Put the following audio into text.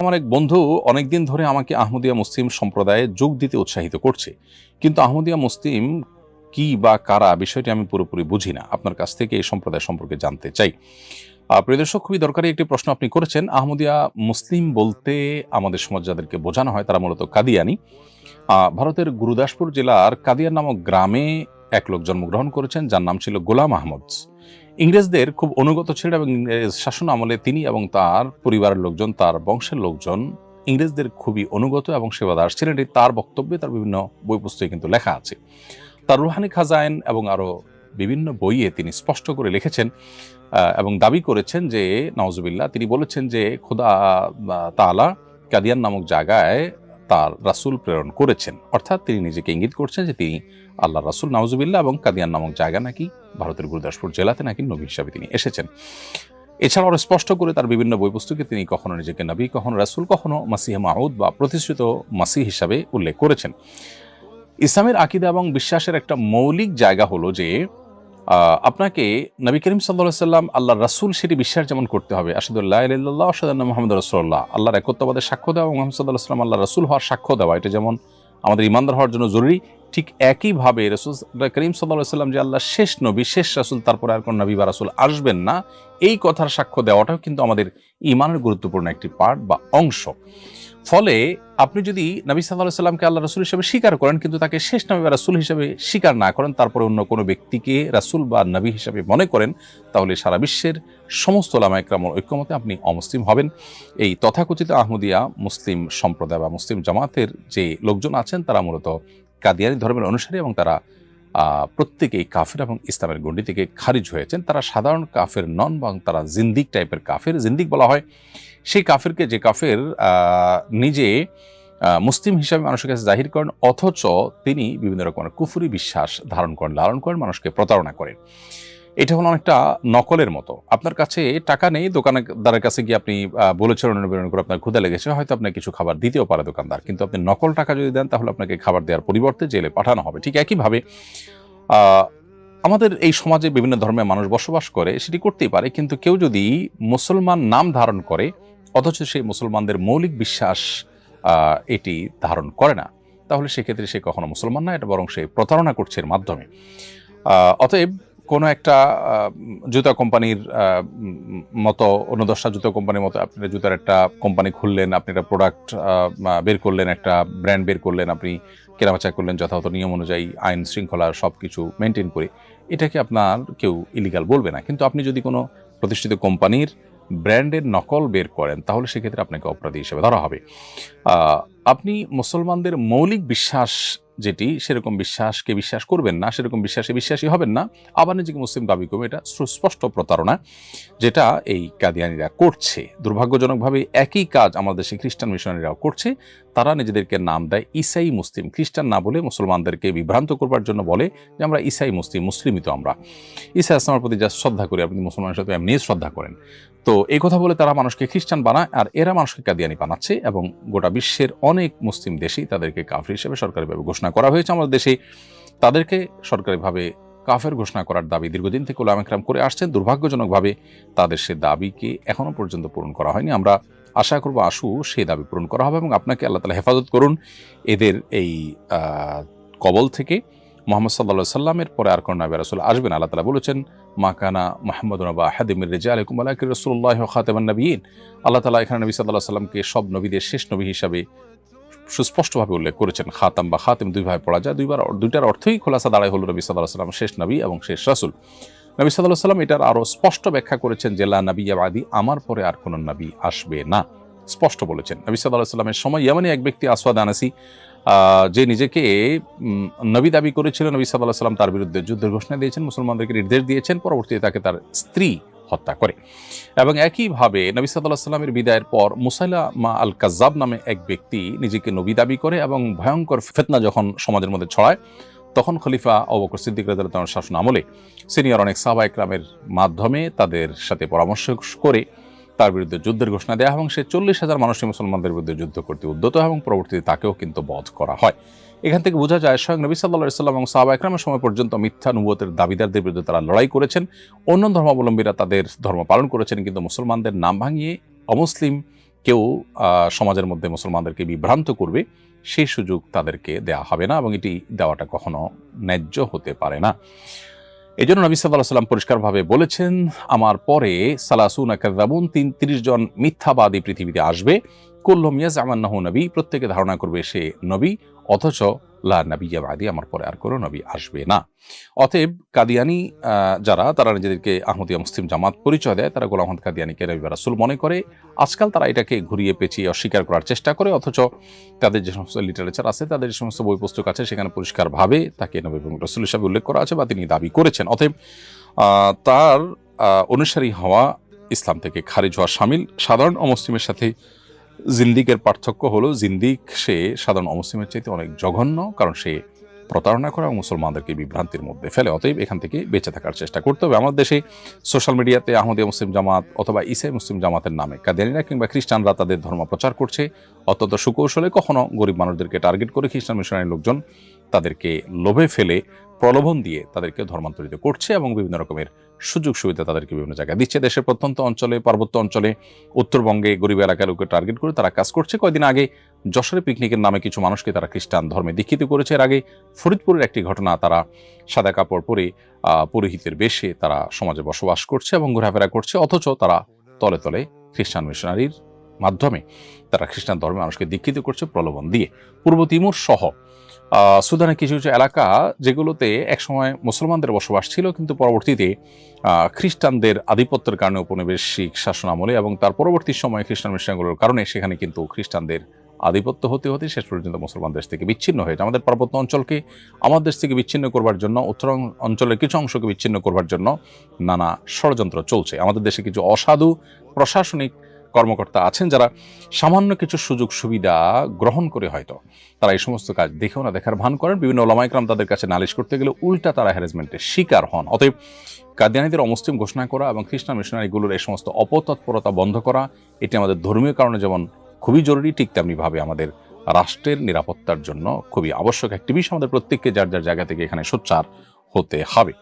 আমার এক বন্ধু অনেকদিন ধরে আমাকে আহমদিয়া মুসলিম সম্প্রদায়ে যোগ দিতে উৎসাহিত করছে, কিন্তু আহমদিয়া মুসলিম কি বা কারা বিষয়টি আমি পুরোপুরি বুঝি না। আপনার কাছ থেকে এই সম্প্রদায় সম্পর্কে জানতে চাই। প্রিয় দর্শক, খুবই দরকারি একটি প্রশ্ন আপনি করেছেন। আহমদিয়া মুসলিম বলতে আমাদের সমাজ যাদেরকে বোঝানো হয় তারা মূলত কাদিয়ানি। ভারতের গুরুদাসপুর জেলার কাদিয়ান নামক গ্রামে এক লোক জন্মগ্রহণ করেছেন যার নাম ছিল গোলাম আহমদ। ইংরেজদের খুব অনুগত ছিলেন এবং ইংরেজ শাসন আমলে তিনি এবং তার পরিবারের লোকজন, তার বংশের লোকজন ইংরেজদের খুবই অনুগত এবং সেবাদার ছিলেন। এটি তার বক্তব্যে, তার বিভিন্ন বই পুস্তকে কিন্তু লেখা আছে। তার রুহানি খাজাইন এবং আরো বিভিন্ন বইয়ে তিনি স্পষ্ট করে লিখেছেন এবং দাবি করেছেন যে নাউজুবিল্লাহ, তিনি বলেছেন যে খোদা তাআলা কাদিয়ান নামক জায়গায় তার রাসূল প্রেরণ করেছেন, অর্থাৎ তিনি নিজেকে ইঙ্গিত করছেন যে তিনি আল্লাহ রাসূল, নাউজুবিল্লাহ, এবং কাদিয়ান নামক জায়গা নাকি ভারতের গুরুদাসপুর জেলাতে নাকি নবী হিসাবে তিনি এসেছেন। এছাড়াও স্পষ্ট করে তার বিভিন্ন বই পুস্তকে তিনি কখনো নিজেকে নবী, কখনো রাসূল, কখনো মাসিহ মাউদ বা প্রতিষ্ঠিত মাসিহ হিসাবে উল্লেখ করেছেন। ইসলামের আকীদা এবং বিশ্বাসের একটা মৌলিক জায়গা হলো যে আপনাকে নবী করিম সাল্লাল্লাহু আলাইহি সাল্লাম আল্লাহর রাসূল সেটি বিশ্বাস যেমন করতে হবে। আশহাদু আল্লা ইলাহা ইল্লাল্লাহ ওয়া আশহাদু আন্না মুহাম্মাদুর রাসূলুল্লাহ, আল্লাহর একত্ববাদের সাক্ষ্য দেওয়া এবং মুহাম্মদ সাল্লাল্লাহু আলাইহি সাল্লাম আল্লাহর রাসূল হওয়ার সাক্ষ্য দেওয়া, এটা যেমন আমাদের ঈমানদার হওয়ার জন্য জরুরি, ঠিক একইভাবে রাসূল করিম সাল্লাল্লাহু আলাইহি সাল্লাম যে আল্লাহর শেষ নবী, শেষ রাসূল, তারপরে আর কোন নবী বা রাসূল আসবেন না, এই কথার সাক্ষ্য দেওয়াটাও কিন্তু আমাদের ঈমানের গুরুত্বপূর্ণ একটি পার্ট বা অংশ। ফলে আপনি যদি নবী সাল্লাল্লাহু আলাইহি সাল্লামকে আল্লাহর রাসূল হিসেবে স্বীকার করেন, কিন্তু তাকে শেষ নবী বা রাসূল হিসেবে স্বীকার না করেন, তারপরে অন্য কোনো ব্যক্তিকে রাসূল বা নবী হিসেবে মনে করেন, তাহলে সারা বিশ্বের সমস্ত উলামায়ে কেরামের ঐক্যমতে আপনি অমুসলিম হবেন। এই তথাকথিত আহমদিয়া মুসলিম সম্প্রদায় বা মুসলিম জামাতের যে লোকজন আছেন তারা মূলত কাদিয়ানী ধর্মের অনুসারী এবং তারা প্রত্যেকেই কাফের এবং ইসলামের গণ্ডি থেকে খারিজ হয়েছেন। তারা সাধারণ কাফের নন, বরং তারা জিন্দিক টাইপের কাফের। জিন্দিক বলা হয় সেই কাফেরকে যে কাফের নিজে মুসলিম হিসাবে মানুষের কাছে জাহির করেন, অথচ তিনি বিভিন্ন রকমের কুফরি বিশ্বাস ধারণ করেন, লালন করেন, মানুষকে প্রতারণা করেন। এটা হলো অনেকটা নকলের মতো। আপনার কাছে টাকা নেই, দোকানদারের কাছে গিয়ে আপনি বলেছেন করে আপনার ক্ষুধা লেগেছে, হয়তো আপনাকে কিছু খাবার দিতেও পারে দোকানদার, কিন্তু আপনি নকল টাকা যদি দেন তাহলে আপনাকে খাবার দেওয়ার পরিবর্তে জেলে পাঠানো হবে। ঠিক একইভাবে আমাদের এই সমাজে বিভিন্ন ধর্মের মানুষ বসবাস করে, সেটি করতেই পারে, কিন্তু কেউ যদি মুসলমান নাম ধারণ করে অথচ সেই মুসলমানদের মৌলিক বিশ্বাস এটি ধারণ করে না, তাহলে সেক্ষেত্রে সে কখনো মুসলমান না, এটা বরং সে প্রতারণা করছে এর মাধ্যমে। অতএব কোনো একটা জুতা কোম্পানির মতো, অন্য 10টা জুতা কোম্পানির মতো আপনি জুতার একটা কোম্পানি খুললেন, আপনি একটা প্রোডাক্ট বের করলেন, একটা ব্র্যান্ড বের করলেন, আপনি কেনাবেচা করলেন যথাযথ নিয়ম অনুযায়ী, আইন শৃঙ্খলা সব কিছু মেনটেন করে, এটাকে আপনার কেউ ইলিগাল বলবে না। কিন্তু আপনি যদি কোনো প্রতিষ্ঠিত কোম্পানির ব্র্যান্ডের নকল বের করেন, তাহলে সেক্ষেত্রে আপনাকে অপরাধী হিসেবে ধরা হবে। আপনি মুসলমানদের মৌলিক বিশ্বাস যেটি, সেরকম বিশ্বাসকে বিশ্বাস করবেন না, সেরকম বিশ্বাসে বিশ্বাসী হবেন না, আবার নিজেকে মুসলিম দাবি করবে, এটা সুস্পষ্ট প্রতারণা, যেটা এই কাদিয়ানিরা করছে। দুর্ভাগ্যজনকভাবে একই কাজ আমাদের দেশে খ্রিস্টান মিশনারিরাও করছে। তারা নিজেদেরকে নাম দেয় ঈসাই মুসলিম, খ্রিস্টান না বলে মুসলমানদেরকে বিভ্রান্ত করবার জন্য বলে যে আমরা ঈসাই মুসলিম, মুসলিমই তো আমরা। ঈসা ইসলামের প্রতি যা শ্রদ্ধা করি, আপনি মুসলমানের সাথে এমনি শ্রদ্ধা করেন। তো এই কথা বলে তারা মানুষকে খ্রিস্টান বানায়, আর এরা মানুষকে কাদিয়ানি বানাচ্ছে, এবং গোটা বিশ্বের অনেক মুসলিম দেশেই তাদেরকে কাফির হিসেবে সরকারিভাবে ঘোষণা করা হয়েছে। আমাদের দেশে তাদেরকে সরকারিভাবে কাফের ঘোষণা করার দাবি দীর্ঘদিন থেকে উলামায়ে কেরাম করে আসছেন। দুর্ভাগ্যজনকভাবে তাদের সে দাবিকে এখনো পর্যন্ত পূরণ করা হয়নি। আমরা আশা করব সেই দাবি পূরণ করা হবে, এবং আপনাকে আল্লাহ তাআলা হেফাজত করুন এদের এই কবল থেকে। মুহাম্মদ সাল্লাল্লাহু আলাইহি সাল্লামের পরে আর কোন নবী রাসূল আসবেন। আল্লাহ তাআলা বলেছেন, মা কানা মুহাম্মাদুন আবা আহাদিম মির রিজালিকুম ওয়ালাকিন রাসূলুল্লাহি ওয়া খাতামান নাবিয়্যিন। আল্লাহ তাআলা এখানে নবী সাল্লাল্লাহু আলাইহি সাল্লামকে সব নবীদের শেষ নবী হিসাবে সুস্পষ্টভাবে উল্লেখ করেছেন। খাতাম বা খাতিম দুইভাবে পড়া যায়, দুইটার অর্থই খোলাসা দাঁড়ায় হলো নবী সাল্লাল্লাহু আলাইহি সাল্লাম শেষ নবী এবং শেষ রাসূল। নবী সাল্লাল্লাহু আলাইহি সাল্লাম এটার আরো স্পষ্ট ব্যাখ্যা করেছেন যে লা নাবিয়্যা বাদি, আমার পরে আর কোন নবী আসবে না, স্পষ্ট বলেছেন। নবী সাল্লাল্লাহু আলাইহি সাল্লামের সময় ইয়ামানি এক ব্যক্তি আসওয়াদ আনাসি, যে নিজেকে নবী দাবি করেছিল, নবী সাল্লাল্লাহু আলাইহি সাল্লাম তার বিরুদ্ধে যুদ্ধের ঘোষণা দিয়েছেন, মুসলমানদেরকে নির্দেশ দিয়েছেন, পরবর্তীতে তাকে তার স্ত্রী হত্যা করে। এবং একইভাবে নবী সাল্লাল্লাহু আলাইহি সাল্লামের বিদায়ের পর মুসাইলামা আল কাজ্জাব নামে এক ব্যক্তি নিজেকে নবী দাবি করে, এবং ভয়ঙ্কর ফিতনা যখন সমাজের মধ্যে ছড়ায়, তখন খলিফা আবু বকর সিদ্দিক রাদিয়াল্লাহু তাআলার শাসন আমলে সিনিয়র অনেক সাহাবায়ে কেরামের মাধ্যমে তাদের সাথে পরামর্শ করে তার বিরুদ্ধে যুদ্ধের ঘোষণা দেওয়া, এবং সে 40,000 মানুষই মুসলমানদের বিরুদ্ধে যুদ্ধ করতে উদ্যত, এবং পরবর্তীতে তাকেও কিন্তু বধ করা হয়। এখান থেকে বোঝা যায় স্বয়ং নবী সাল্লাল্লাহু আলাইহি সাল্লাম এবং সাহাবায়ে কেরামের সময় পর্যন্ত মিথ্যা নবুয়তের দাবিদারদের বিরুদ্ধে তারা লড়াই করেছেন। অন্য ধর্মাবলম্বীরা তাদের ধর্ম পালন করেছেন, কিন্তু মুসলমানদের নাম ভাঙিয়ে অমুসলিম কেউ সমাজের মধ্যে মুসলমানদেরকে বিভ্রান্ত করবে সেই সুযোগ তাদেরকে দেয়া হবে না, এবং এটি দেওয়াটা কখনো ন্যায্য হতে পারে না। এই জন্য নবী সাল্লাল্লাহু আলাইহি ওয়াসাল্লাম পরিষ্কারভাবে বলেছেন, আমার পরে সালাসুনা কাযাবুন, ৩০ জন মিথ্যাবাদী পৃথিবীতে আসবে, কুল্লুহুম ইয়াজআমুন্নাহু নবী, প্রত্যেকে ধারণা করবে সে নবী, অথচ লা নাবিয়্যা বাদি, আমার পরে আর কোনো নবী আসবে না। অতএব কাদিয়ানি যারা, তারা নিজেদেরকে আহমদিয়া মুসলিম জামাত পরিচয় দেয়, তারা গোলাম আহমদ কাদিয়ানিকে নবী বা রাসূল মনে করে। আজকাল তারা এটাকে ঘুরিয়ে পেঁচিয়ে অস্বীকার করার চেষ্টা করে, অথচ তাদের যে সমস্ত লিটারেচার আছে, তাদের যে সমস্ত বই পুস্তক আছে, সেখানে পরিষ্কারভাবে তাকে নবী এবং রাসূল হিসেবে উল্লেখ করা আছে বা তিনি দাবি করেছেন। অতএব তার অনুসারী হওয়া ইসলাম থেকে খারিজ হওয়া শামিল। সাধারণ অমুসলিমের সাথে জিন্দিকের পার্থক্য হলো, জিন্দিক সে সাধারণ অমুসলিমের চাইতে অনেক জঘন্য, কারণ সে প্রতারণা করে এবং মুসলমানদেরকে বিভ্রান্তির মধ্যে ফেলে। অতএব এখান থেকে বেঁচে থাকার চেষ্টা করতে হবে। আমাদের দেশে সোশ্যাল মিডিয়াতে আহমদিয়া মুসলিম জামাত অথবা ইসাই মুসলিম জামাতের নামে কাদিয়ানিরা কিংবা খ্রিস্টানরা তাদের ধর্ম প্রচার করছে অত্যন্ত সুকৌশলে, কখনো গরিব মানুষদেরকে টার্গেট করে খ্রিস্টান মিশনারি লোকজন তাদেরকে লোভে ফেলে, প্রলোভন দিয়ে তাদেরকে ধর্মান্তরিত করছে এবং বিভিন্ন রকমের সুযোগ সুবিধা তাদেরকে বিভিন্ন জায়গায় দিচ্ছে। দেশের প্রত্যন্ত অঞ্চলে, পার্বত্য অঞ্চলে, উত্তরবঙ্গে গরিব এলাকার লোককে টার্গেট করে তারা কাজ করছে। কয়েকদিন আগে যশোরে পিকনিকের নামে কিছু মানুষকে তারা খ্রিস্টান ধর্মে দীক্ষিত করেছে। এর আগে ফরিদপুরের একটি ঘটনা, তারা সাদা কাপড় পরে পুরোহিতের বেশে তারা সমাজে বসবাস করছে এবং ঘোরাফেরা করছে, অথচ তারা তলে তলে খ্রিস্টান মিশনারির মাধ্যমে তারা খ্রিস্টান ধর্মে মানুষকে দীক্ষিত করছে প্রলোভন দিয়ে। পূর্ব তিমুর সহ সুদানের কিছু কিছু এলাকা, যেগুলোতে একসময় মুসলমানদের বসবাস ছিল, কিন্তু পরবর্তীতে খ্রিস্টানদের আধিপত্যের কারণে, উপনিবেশিক শাসনামলে এবং তার পরবর্তী সময়ে খ্রিস্টান মিশনগুলোর কারণে সেখানে কিন্তু খ্রিস্টানদের আধিপত্য হতে হতে শেষ পর্যন্ত মুসলমান দেশ থেকে বিচ্ছিন্ন হয়েছে। আমাদের পার্বত্য অঞ্চলকে আমাদের দেশ থেকে বিচ্ছিন্ন করবার জন্য, উত্তর অঞ্চলের কিছু অংশকে বিচ্ছিন্ন করবার জন্য নানা ষড়যন্ত্র চলছে। আমাদের দেশে কিছু অসাধু প্রশাসনিক কর্মকর্তা আছেন যারা সামান্য কিছু সুযোগ সুবিধা গ্রহণ করে হয়তো তারা এই সমস্ত কাজ দেখেও না দেখার ভান করেন। বিভিন্ন ওলামা ইকরাম তাদের কাছে নালিশ করতে গেলে উল্টা তারা হ্যারাসমেন্টের শিকার হন। অতএব কাদিয়ানীদের অমুসলিম ঘোষণা করা এবং খ্রিস্টান মিশনারিগুলোর এই সমস্ত অপতৎপরতা বন্ধ করা, এটি আমাদের ধর্মীয় কারণে যেমন খুবই জরুরি, ঠিক তেমনিভাবে আমাদের রাষ্ট্রের নিরাপত্তার জন্য খুবই আবশ্যক একটি বিষয়। আমাদের প্রত্যেককে যার যার জায়গা থেকে এখানে সোচ্চার হতে হবে।